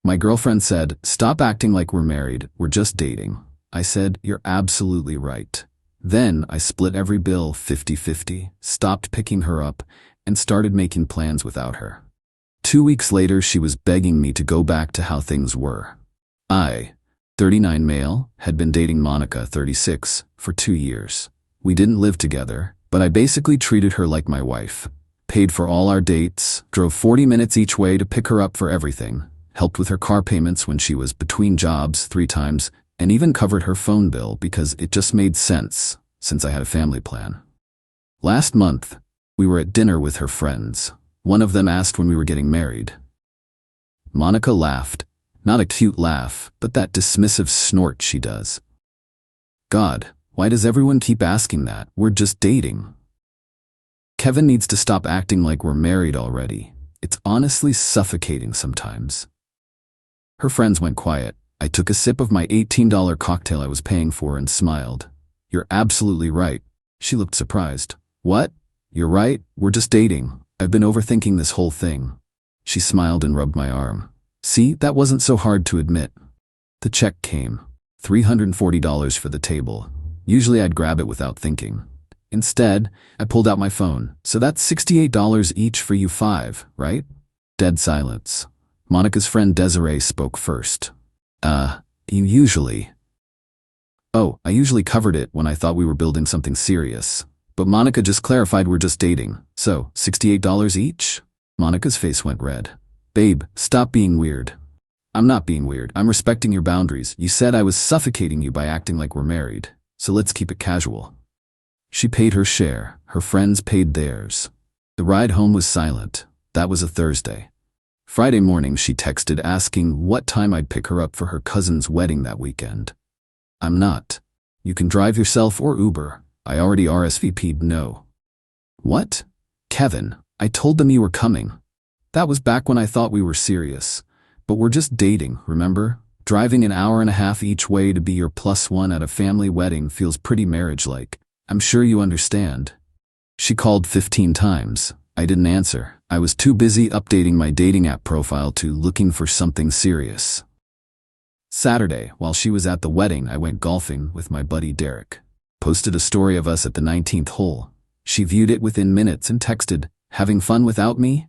My girlfriend said, "Stop acting like we're married, we're just dating." I said, "You're absolutely right." Then I split every bill 50-50, stopped picking her up, and started making plans without her. 2 weeks later, she was begging me to go back to how things were. I, 39 male, had been dating Monica, 36, for 2 years. We didn't live together, but I basically treated her like my wife. Paid for all our dates, drove 40 minutes each way to pick her up for everything, helped with her car payments when she was between jobs 3 times, and even covered her phone bill because it just made sense since I had a family plan. Last month, we were at dinner with her friends. One of them asked when we were getting married. Monica laughed, not a cute laugh, but that dismissive snort she does. God, why does everyone keep asking that? We're just dating. Kevin needs to stop acting like we're married already. It's honestly suffocating sometimes. Her friends went quiet. I took a sip of my $18 cocktail I was paying for and smiled. "You're absolutely right." She looked surprised. "What? You're right, we're just dating. I've been overthinking this whole thing." She smiled and rubbed my arm. "See, that wasn't so hard to admit." The check came. $340 for the table. Usually I'd grab it without thinking. Instead, I pulled out my phone. "So that's $68 each for you 5, right?" Dead silence. Monica's friend Desiree spoke first. You usually..." "Oh, I usually covered it when I thought we were building something serious. But Monica just clarified we're just dating. So, $68 each?" Monica's face went red. "Babe, stop being weird." "I'm not being weird. I'm respecting your boundaries. You said I was suffocating you by acting like we're married. So let's keep it casual." She paid her share. Her friends paid theirs. The ride home was silent. That was a Thursday. Friday morning, she texted asking what time I'd pick her up for her cousin's wedding that weekend. "I'm not. You can drive yourself or Uber. I already RSVP'd no." "What? Kevin, I told them you were coming." "That was back when I thought we were serious. But we're just dating, remember? Driving an hour and a half each way to be your +1 at a family wedding feels pretty marriage-like. I'm sure you understand." She called 15 times. I didn't answer. I was too busy updating my dating app profile to looking for something serious. Saturday, while she was at the wedding, I went golfing with my buddy Derek. Posted a story of us at the 19th hole. She viewed it within minutes and texted, "Having fun without me?"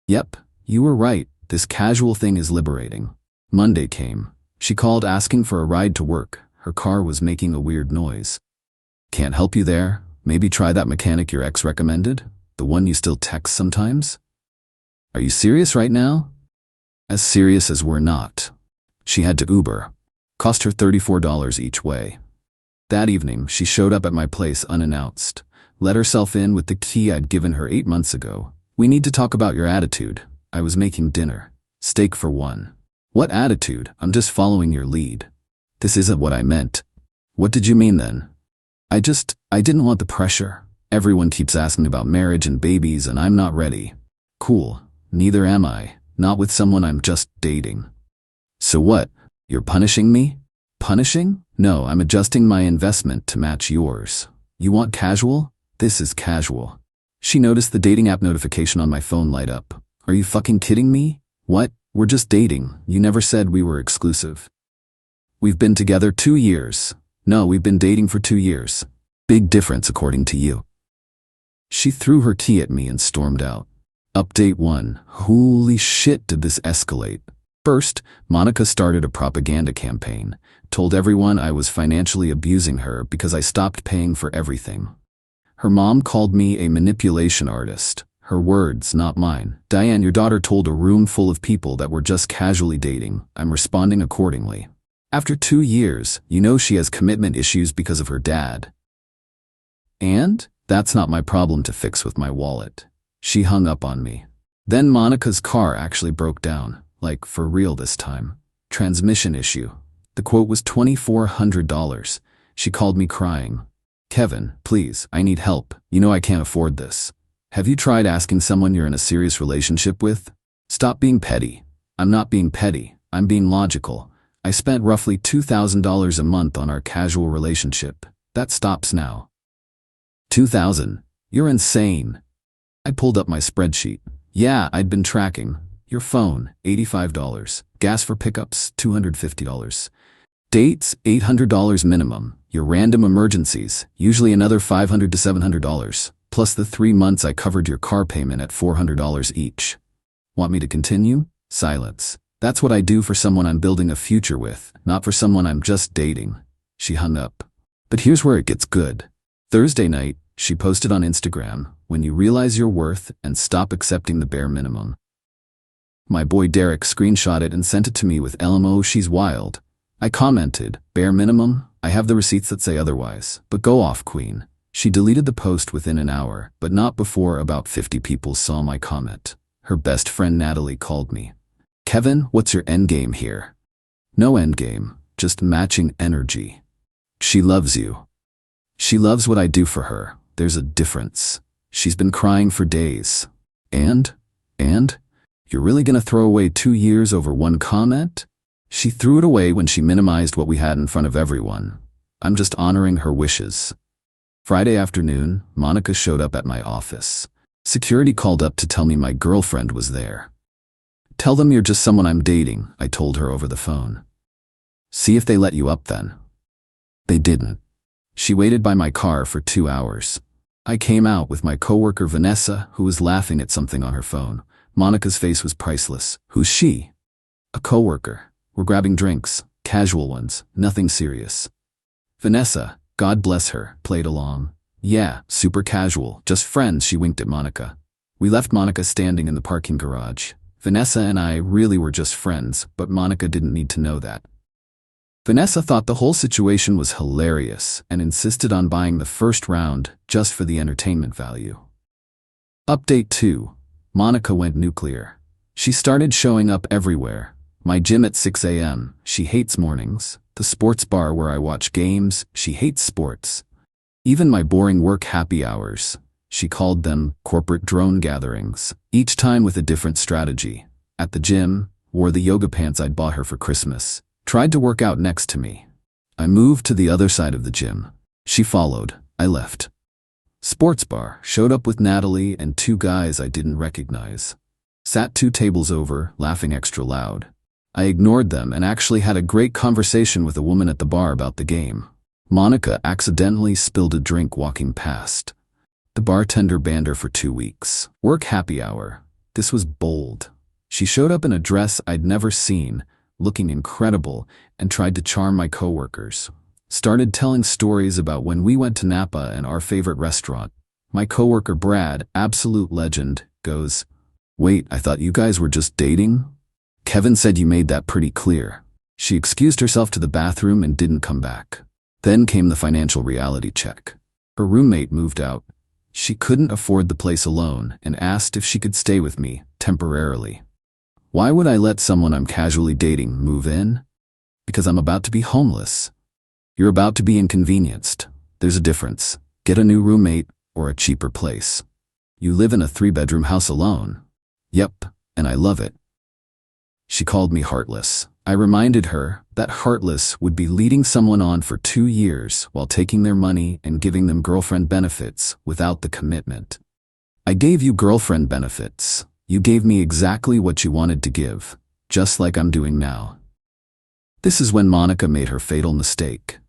Yep, you were right. This casual thing is liberating. Monday came. She called asking for a ride to work. Her car was making a weird noise. "Can't help you there. Maybe try that mechanic your ex recommended? The one you still text sometimes?" "Are you serious right now?" "As serious as we're not." She had to Uber. Cost her $34 each way. That evening, she showed up at my place unannounced. Let herself in with the key I'd given her 8 months ago. "We need to talk about your attitude." I was making dinner. "Steak for one." "What attitude? I'm just following your lead." "This isn't what I meant." "What did you mean then?" I didn't want the pressure. Everyone keeps asking about marriage and babies and I'm not ready." "Cool. Neither am I. Not with someone I'm just dating." "So what? You're punishing me?" "Punishing? No, I'm adjusting my investment to match yours." "You want casual?" "This is casual." She noticed the dating app notification on my phone light up. "Are you fucking kidding me?" "What? We're just dating. You never said we were exclusive." "We've been together 2 years." "No, we've been dating for 2 years." "Big difference according to you." She threw her tea at me and stormed out. Update 1. Holy shit, did this escalate. First, Monica started a propaganda campaign, told everyone I was financially abusing her because I stopped paying for everything. Her mom called me a manipulation artist. Her words, not mine. "Diane, your daughter told a room full of people that we're just casually dating. I'm responding accordingly." After 2 years, you know she has commitment issues because of her dad. And that's not my problem to fix with my wallet. She hung up on me. Then Monica's car actually broke down, like for real this time. Transmission issue. The quote was $2,400. She called me crying. "Kevin, please, I need help. You know I can't afford this. Have you tried asking someone you're in a serious relationship with?" "Stop being petty." "I'm not being petty. I'm being logical. I spent roughly $2,000 a month on our casual relationship. That stops now." $2,000? You're insane." I pulled up my spreadsheet. Yeah, I'd been tracking. Your phone, $85. Gas for pickups, $250. Dates, $800 minimum. Your random emergencies, usually another $500 to $700, plus the 3 months I covered your car payment at $400 each. Want me to continue? Silence. That's what I do for someone I'm building a future with, not for someone I'm just dating. She hung up. But here's where it gets good. Thursday night, she posted on Instagram, when you realize your worth and stop accepting the bare minimum. My boy Derek screenshot it and sent it to me with LMO, she's wild. I commented, bare minimum? I have the receipts that say otherwise, but go off, queen. She deleted the post within an hour, but not before about 50 people saw my comment. Her best friend Natalie called me. Kevin, what's your endgame here? No endgame, just matching energy. She loves you. She loves what I do for her. There's a difference. She's been crying for days. And? You're really gonna throw away 2 years over one comment? She threw it away when she minimized what we had in front of everyone. I'm just honoring her wishes. Friday afternoon, Monica showed up at my office. Security called up to tell me my girlfriend was there. Tell them you're just someone I'm dating, I told her over the phone. See if they let you up then. They didn't. She waited by my car for 2 hours. I came out with my coworker Vanessa, who was laughing at something on her phone. Monica's face was priceless. Who's she? A coworker. We're grabbing drinks, casual ones, nothing serious. Vanessa, God bless her, played along. Yeah, super casual, just friends, she winked at Monica. We left Monica standing in the parking garage. Vanessa and I really were just friends, but Monica didn't need to know that. Vanessa thought the whole situation was hilarious and insisted on buying the first round just for the entertainment value. Update 2. Monica went nuclear. She started showing up everywhere. My gym at 6 a.m., she hates mornings. The sports bar where I watch games, she hates sports. Even my boring work happy hours. She called them corporate drone gatherings, each time with a different strategy. At the gym, wore the yoga pants I'd bought her for Christmas. Tried to work out next to me. I moved to the other side of the gym. She followed. I left. Sports bar, showed up with Natalie and 2 guys I didn't recognize. Sat 2 tables over, laughing extra loud. I ignored them and actually had a great conversation with a woman at the bar about the game. Monica accidentally spilled a drink walking past. The bartender banned her for 2 weeks. Work happy hour. This was bold. She showed up in a dress I'd never seen, looking incredible, and tried to charm my coworkers. Started telling stories about when we went to Napa and our favorite restaurant. My coworker Brad, absolute legend, goes, "Wait, I thought you guys were just dating? Kevin said you made that pretty clear." She excused herself to the bathroom and didn't come back. Then came the financial reality check. Her roommate moved out. She couldn't afford the place alone and asked if she could stay with me, temporarily. Why would I let someone I'm casually dating move in? Because I'm about to be homeless. You're about to be inconvenienced. There's a difference. Get a new roommate or a cheaper place. You live in a 3-bedroom house alone. Yep, and I love it. She called me heartless. I reminded her that heartless would be leading someone on for 2 years while taking their money and giving them girlfriend benefits without the commitment. I gave you girlfriend benefits. You gave me exactly what you wanted to give, just like I'm doing now. This is when Monica made her fatal mistake.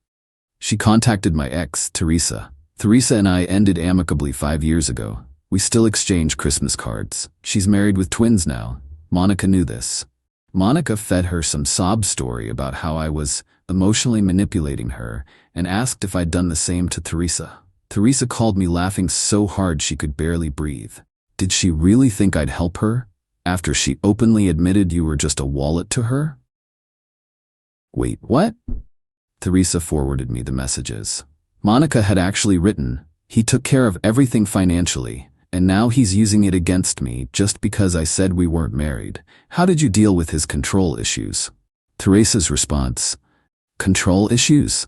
She contacted my ex, Teresa. Teresa and I ended amicably 5 years ago. We still exchange Christmas cards. She's married with twins now. Monica knew this. Monica fed her some sob story about how I was emotionally manipulating her and asked if I'd done the same to Teresa. Teresa called me laughing so hard she could barely breathe. Did she really think I'd help her after she openly admitted you were just a wallet to her? Wait, what? Teresa forwarded me the messages. Monica had actually written, "He took care of everything financially, and now he's using it against me just because I said we weren't married. How did you deal with his control issues?" Teresa's response, "Control issues?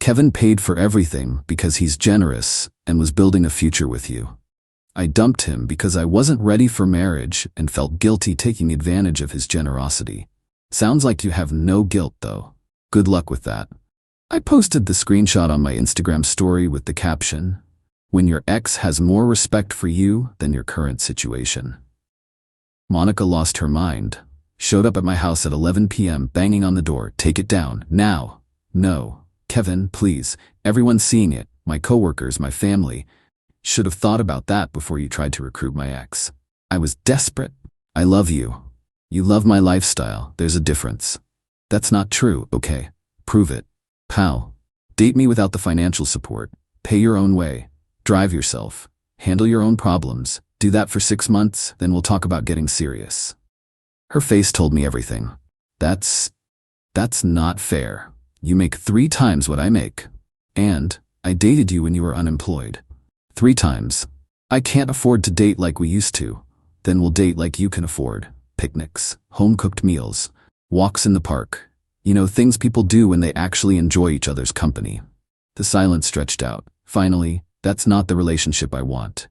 Kevin paid for everything because he's generous and was building a future with you. I dumped him because I wasn't ready for marriage and felt guilty taking advantage of his generosity. Sounds like you have no guilt though. Good luck with that." I posted the screenshot on my Instagram story with the caption, "When your ex has more respect for you than your current situation." Monica lost her mind. Showed up at my house at 11 p.m. banging on the door. Take it down, now. No. Kevin, please. Everyone's seeing it. My coworkers, my family. Should have thought about that before you tried to recruit my ex. I was desperate. I love you. You love my lifestyle. There's a difference. That's not true, okay? Prove it. Pal. Date me without the financial support. Pay your own way. Drive yourself. Handle your own problems. Do that for 6 months, then we'll talk about getting serious. Her face told me everything. That's not fair. You make 3 times what I make. And I dated you when you were unemployed. 3 times. I can't afford to date like we used to. Then we'll date like you can afford. Picnics, home-cooked meals, walks in the park. You know, things people do when they actually enjoy each other's company. The silence stretched out. Finally, that's not the relationship I want.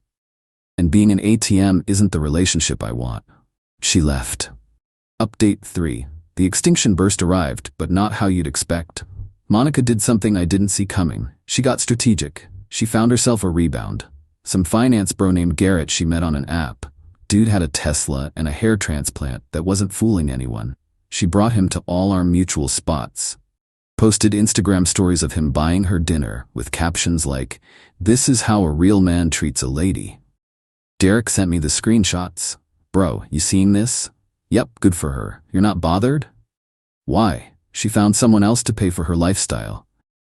And being an ATM isn't the relationship I want. She left. Update 3. The extinction burst arrived, but not how you'd expect. Monica did something I didn't see coming. She got strategic. She found herself a rebound. Some finance bro named Garrett she met on an app. Dude had a Tesla and a hair transplant that wasn't fooling anyone. She brought him to all our mutual spots. Posted Instagram stories of him buying her dinner with captions like, "This is how a real man treats a lady." Derek sent me the screenshots. Bro, you seeing this? Yep, good for her. You're not bothered? Why? She found someone else to pay for her lifestyle.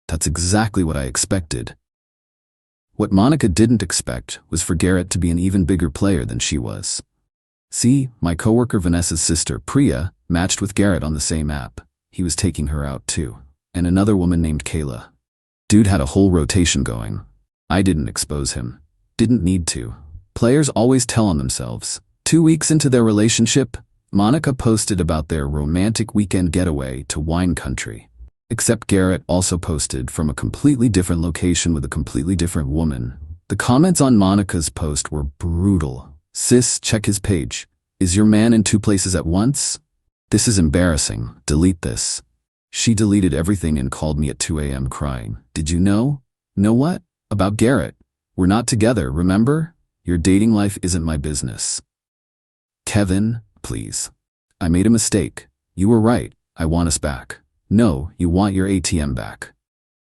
That's exactly what I expected. What Monica didn't expect was for Garrett to be an even bigger player than she was. See, my coworker Vanessa's sister, Priya, matched with Garrett on the same app. He was taking her out too. And another woman named Kayla. Dude had a whole rotation going. I didn't expose him. Didn't need to. Players always tell on themselves. 2 weeks into their relationship, Monica posted about their romantic weekend getaway to wine country. Except Garrett also posted from a completely different location with a completely different woman. The comments on Monica's post were brutal. Sis, check his page. Is your man in 2 places at once? This is embarrassing. Delete this. She deleted everything and called me at 2 a.m. crying. Did you know? Know what? About Garrett. We're not together, remember? Your dating life isn't my business. Kevin, please. I made a mistake. You were right. I want us back. No, you want your ATM back.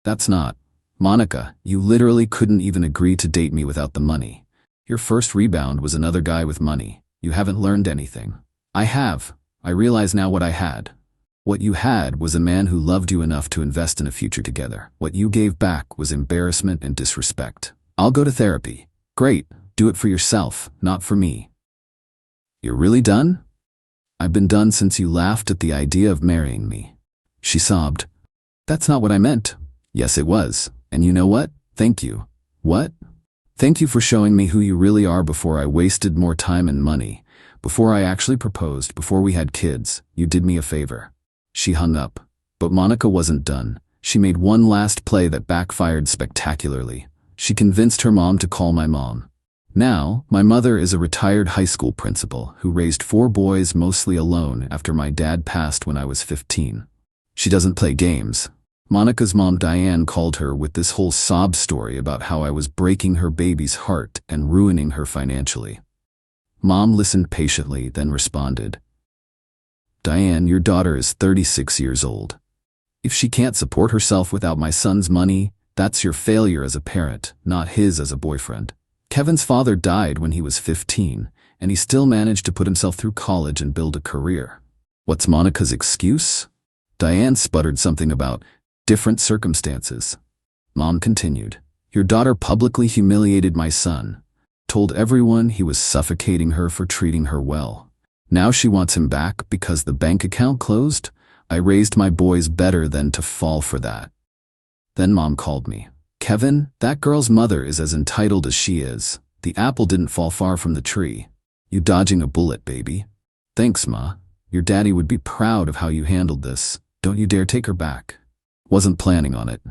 That's not. Monica, you literally couldn't even agree to date me without the money. Your first rebound was another guy with money. You haven't learned anything. I have. I realize now what I had. What you had was a man who loved you enough to invest in a future together. What you gave back was embarrassment and disrespect. I'll go to therapy. Great. Do it for yourself, not for me. You're really done? I've been done since you laughed at the idea of marrying me. She sobbed. That's not what I meant. Yes, it was. And you know what? Thank you. What? Thank you for showing me who you really are before I wasted more time and money. Before I actually proposed, before we had kids, you did me a favor. She hung up. But Monica wasn't done. She made one last play that backfired spectacularly. She convinced her mom to call my mom. Now, my mother is a retired high school principal who raised 4 boys mostly alone after my dad passed when I was 15. She doesn't play games. Monica's mom Diane called her with this whole sob story about how I was breaking her baby's heart and ruining her financially. Mom listened patiently, then responded, Diane, your daughter is 36 years old. If she can't support herself without my son's money, that's your failure as a parent, not his as a boyfriend. Kevin's father died when he was 15, and he still managed to put himself through college and build a career. What's Monica's excuse? Diane sputtered something about different circumstances. Mom continued, your daughter publicly humiliated my son, told everyone he was suffocating her for treating her well. Now she wants him back because the bank account closed? I raised my boys better than to fall for that. Then Mom called me. Kevin, that girl's mother is as entitled as she is. The apple didn't fall far from the tree. You dodging a bullet, baby. Thanks, Ma. Your daddy would be proud of how you handled this. Don't you dare take her back. Wasn't planning on it.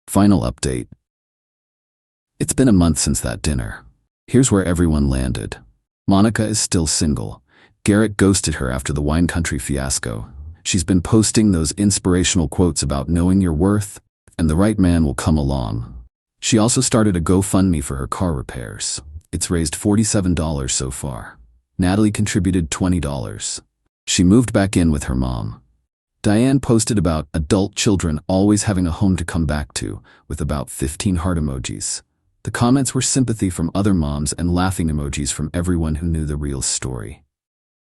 Final update. It's been a month since that dinner. Here's where everyone landed. Monica is still single. Garrett ghosted her after the wine country fiasco. She's been posting those inspirational quotes about knowing your worth, and the right man will come along. She also started a GoFundMe for her car repairs. It's raised $47 so far. Natalie contributed $20. She moved back in with her mom. Diane posted about adult children always having a home to come back to, with about 15 heart emojis. The comments were sympathy from other moms and laughing emojis from everyone who knew the real story.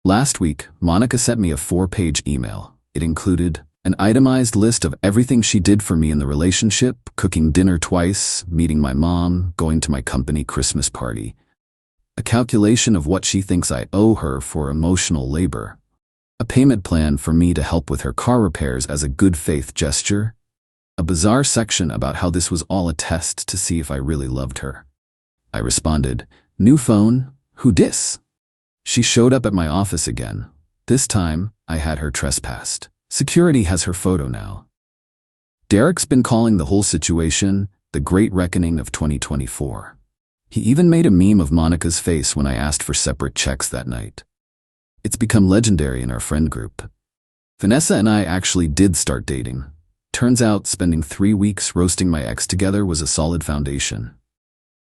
Last week, Monica sent me a 4-page email. It included an itemized list of everything she did for me in the relationship, cooking dinner twice, meeting my mom, going to my company Christmas party, a calculation of what she thinks I owe her for emotional labor, a payment plan for me to help with her car repairs as a good faith gesture, a bizarre section about how this was all a test to see if I really loved her. I responded, "New phone? Who dis?" She showed up at my office again. This time, I had her trespassed. Security has her photo now. Derek's been calling the whole situation the Great Reckoning of 2024. He even made a meme of Monica's face when I asked for separate checks that night. It's become legendary in our friend group. Vanessa and I actually did start dating. Turns out spending 3 weeks roasting my ex together was a solid foundation.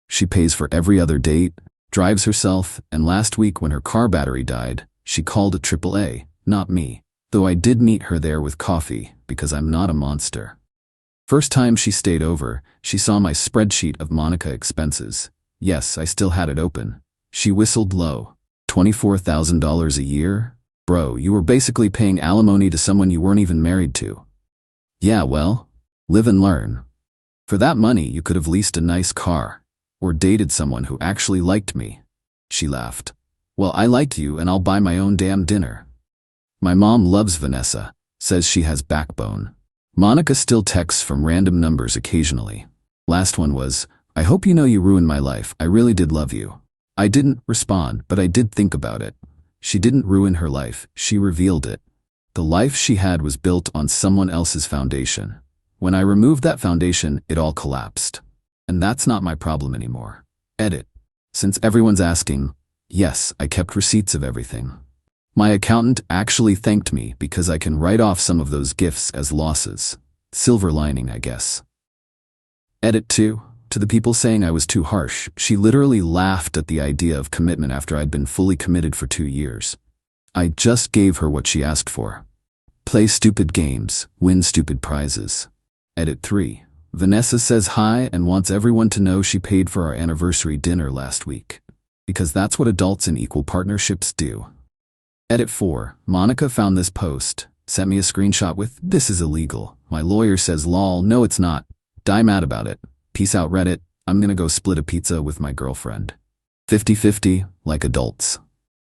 She pays for every other date, drives herself, and last week when her car battery died, she called a AAA, not me, though I did meet her there with coffee because I'm not a monster. First time she stayed over, she saw my spreadsheet of Monica expenses. Yes, I still had it open. She whistled low. $24,000 a year? Bro, you were basically paying alimony to someone you weren't even married to. Yeah, well, live and learn. For that money, you could have leased a nice car. Or dated someone who actually liked me. She laughed. Well, I liked you and I'll buy my own damn dinner. My mom loves Vanessa, says she has backbone. Monica still texts from random numbers occasionally. Last one was, "I hope you know you ruined my life. I really did love you." I didn't respond, but I did think about it. She didn't ruin her life, she revealed it. The life she had was built on someone else's foundation. When I removed that foundation, it all collapsed. And that's not my problem anymore. Edit. Since everyone's asking, yes, I kept receipts of everything. My accountant actually thanked me because I can write off some of those gifts as losses. Silver lining, I guess. Edit 2. To the people saying I was too harsh, she literally laughed at the idea of commitment after I'd been fully committed for 2 years. I just gave her what she asked for. Play stupid games, win stupid prizes. Edit 3. Vanessa says hi and wants everyone to know she paid for our anniversary dinner last week. Because that's what adults in equal partnerships do. Edit 4. Monica found this post, sent me a screenshot with, "This is illegal. My lawyer says lol, no it's not. Die mad about it. Peace out Reddit. I'm gonna go split a pizza with my girlfriend." 50-50, like adults.